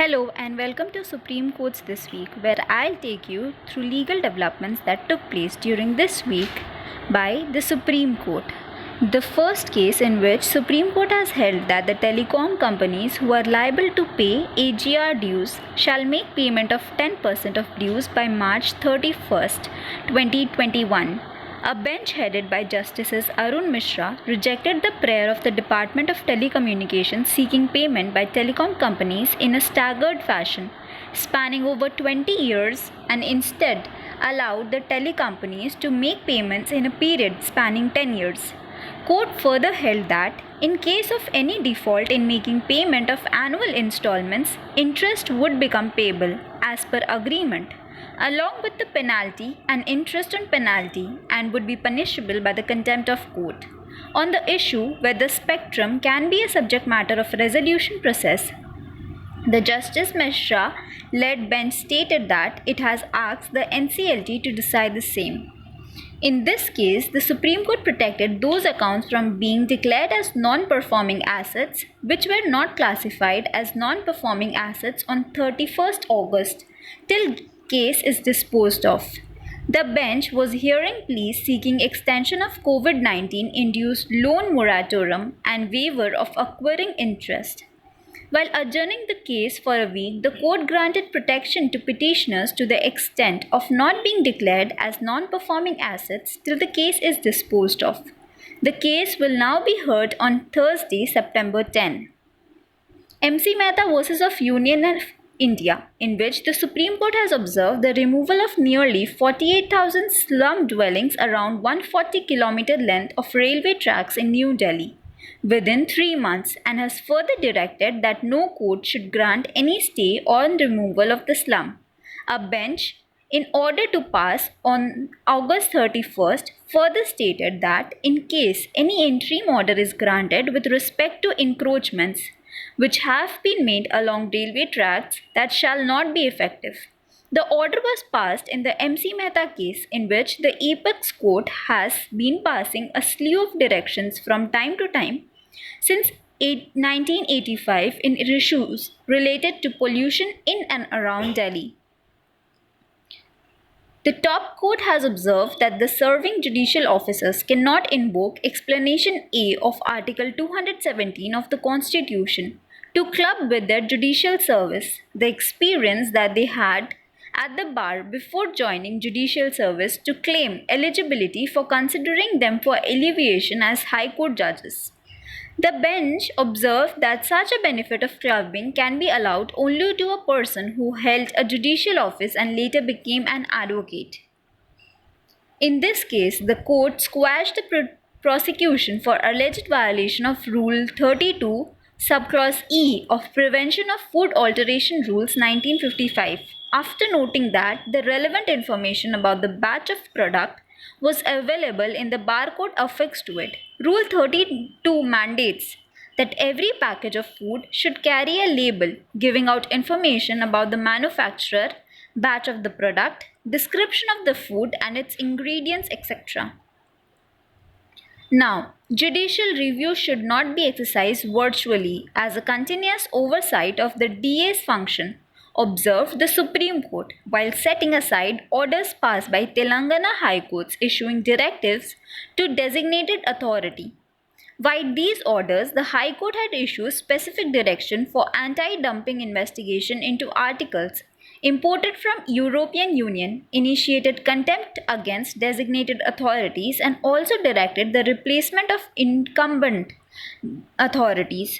Hello and welcome to Supreme Courts This Week, where I'll take you through legal developments that took place during this week by the Supreme Court. The first case in which Supreme Court has held that the telecom companies who are liable to pay AGR dues shall make payment of 10% of dues by March 31st, 2021. A bench headed by Justices Arun Mishra rejected the prayer of the Department of Telecommunications seeking payment by telecom companies in a staggered fashion, spanning over 20 years, and instead allowed the telecompanies to make payments in a period spanning 10 years. Court further held that, in case of any default in making payment of annual installments, interest would become payable as per agreement, along with the penalty and interest on penalty, and would be punishable by the contempt of court. On the issue whether spectrum can be a subject matter of resolution process, the Justice Mishra led bench stated that it has asked the NCLT to decide the same. In this case, the Supreme Court protected those accounts from being declared as non-performing assets which were not classified as non-performing assets on 31st August till case is disposed of. The bench was hearing pleas seeking extension of COVID-19 induced loan moratorium and waiver of acquiring interest. While adjourning the case for a week, the court granted protection to petitioners to the extent of not being declared as non-performing assets till the case is disposed of. The case will now be heard on Thursday, September 10. MC Mehta versus of Union of India, in which the Supreme Court has observed the removal of nearly 48,000 slum dwellings around 140-kilometer length of railway tracks in New Delhi within 3 months, and has further directed that no court should grant any stay on removal of the slum. A bench, in order to pass on August 31st, further stated that in case any interim order is granted with respect to encroachments which have been made along railway tracks, that shall not be effective. The order was passed in the MC Mehta case, in which the Apex Court has been passing a slew of directions from time to time since 1985 in issues related to pollution in and around Delhi. The top court has observed that the serving judicial officers cannot invoke Explanation A of Article 217 of the Constitution to club with their judicial service the experience that they had at the bar before joining judicial service to claim eligibility for considering them for alleviation as High Court judges. The bench observed that such a benefit of clubbing can be allowed only to a person who held a judicial office and later became an advocate. In this case, the court squashed the prosecution for alleged violation of Rule 32, Subclause E of Prevention of Food Alteration Rules 1955, after noting that the relevant information about the batch of product was available in the barcode affixed to it. Rule 32 mandates that every package of food should carry a label giving out information about the manufacturer, batch of the product, description of the food and its ingredients, etc. Now, judicial review should not be exercised virtually as a continuous oversight of the DA's function, observed the Supreme Court, while setting aside orders passed by Telangana High Courts issuing directives to designated authority. By these orders, the High Court had issued specific direction for anti-dumping investigation into articles imported from European Union, initiated contempt against designated authorities, and also directed the replacement of incumbent authorities.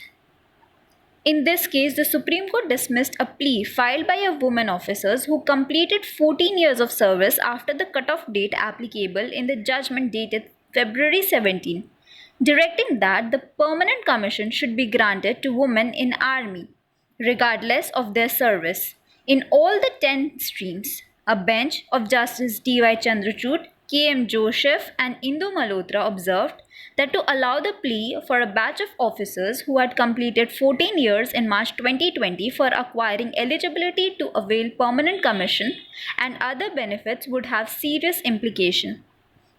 In this case, the Supreme Court dismissed a plea filed by a woman officers who completed 14 years of service after the cutoff date applicable in the judgment dated February 17, directing that the permanent commission should be granted to women in army, regardless of their service, in all the 10 streams. A bench of Justice D.Y. Chandrachud, K.M. Joseph and Indu Malhotra observed that to allow the plea for a batch of officers who had completed 14 years in March 2020 for acquiring eligibility to avail permanent commission and other benefits would have serious implication.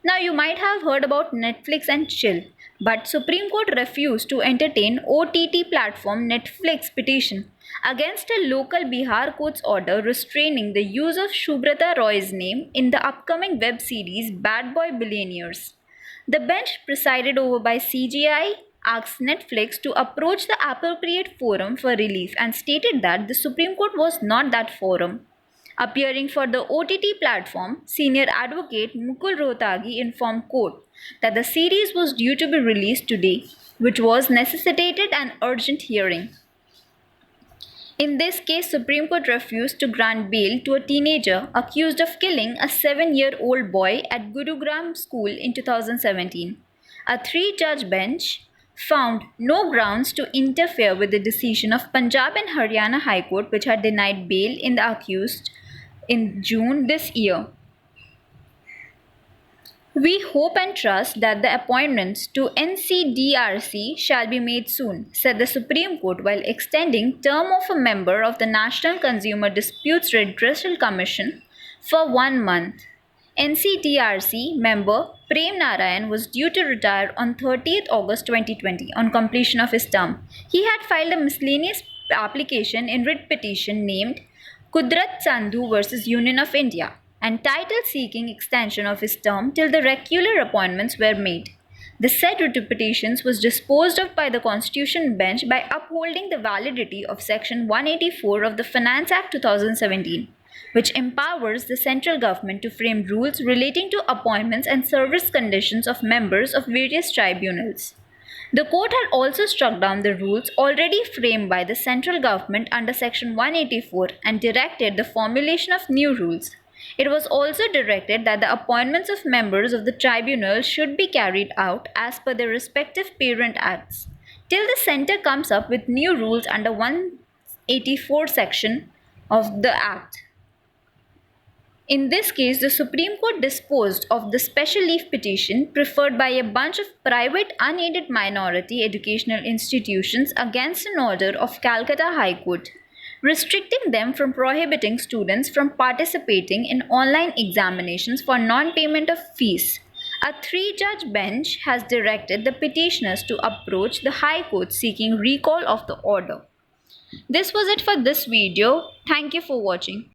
Now you might have heard about Netflix and chill, but Supreme Court refused to entertain OTT platform Netflix petition against a local Bihar court's order restraining the use of Shubrata Roy's name in the upcoming web series Bad Boy Billionaires. The bench, presided over by CGI, asked Netflix to approach the appropriate forum for relief and stated that the Supreme Court was not that forum. Appearing for the OTT platform, senior advocate Mukul Rohtagi informed court that the series was due to be released today, which was necessitated an urgent hearing. In this case, Supreme Court refused to grant bail to a teenager accused of killing a 7-year-old boy at Gurugram school in 2017. A three-judge bench found no grounds to interfere with the decision of Punjab and Haryana High Court, which had denied bail in the accused in June this year. We hope and trust that the appointments to NCDRC shall be made soon, said the Supreme Court while extending term of a member of the National Consumer Disputes Redressal Commission for 1 month. NCDRC member Prem Narayan was due to retire on 30th August 2020 on completion of his term. He had filed a miscellaneous application in writ petition named Kudrat Sandhu versus Union of India and title seeking extension of his term till the regular appointments were made. The said writ petitions was disposed of by the Constitution Bench by upholding the validity of Section 184 of the Finance Act 2017, which empowers the central government to frame rules relating to appointments and service conditions of members of various tribunals. The court had also struck down the rules already framed by the central government under Section 184 and directed the formulation of new rules. It was also directed that the appointments of members of the tribunal should be carried out as per their respective parent acts, till the centre comes up with new rules under 184 section of the Act. In this case, the Supreme Court disposed of the special leave petition preferred by a bunch of private unaided minority educational institutions against an order of Calcutta High Court, restricting them from prohibiting students from participating in online examinations for non-payment of fees. A three-judge bench has directed the petitioners to approach the High Court seeking recall of the order. This was it for this video. Thank you for watching.